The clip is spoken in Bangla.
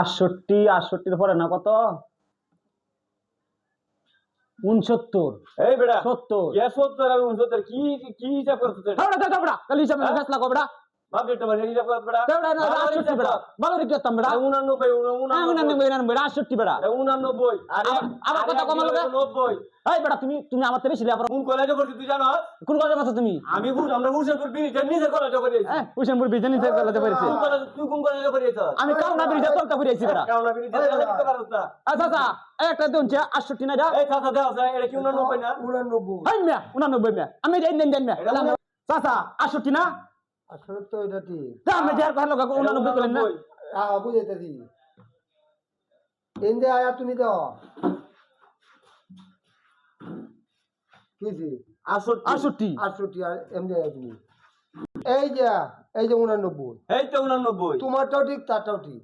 68 68 পরে না কত 69 এই বেটা 70 কে 70 আর 69 কি কি হিসাব করছিস বেটা কালি হিসাব না ফেসলা কো বেটা বাপ এটা মানে হিসাব কর বেটা বেটা না 68 বেটা ভালো রে করতাম বেটা 89 68 বেটা 89 আরে আবার কথা কমালো 90 এই বেটা তুমি আমার থেকে বেশি আবার কোন কলেজে পড়ছিস তুই জানো কোন কলেজে পড়ছো তুমি আমি আমরা হুসেনপুর বিরিজে নিজে কলেজে পড়েছি হুসেনপুর বিজনি থেকে কলেজে পড়েছি তুই কোন কলেজে পড়েছিস আমি কাউনা ব্রিজে তলতে পড়েছি বেটা কাউনা বিরিজে করতে পারছ না আচ্ছা আচ্ছা একটা দুনছে 68 না যা এই চাচা দাও এটা কি 89 না 89 হাই মিয়া 89 মিয়া আমি দেন দেন মিয়া চাচা 68 না আসলে তো এটা ঠিক আমি যার কথা লোক 89 করেন না বুঝাইতেছি এনদে আয়া তুমি দাও কিছি 68 68 আর এমদে আয়া তুমি এই যে 89 এই তো 89 তোমারটাও ঠিক তারটাও ঠিক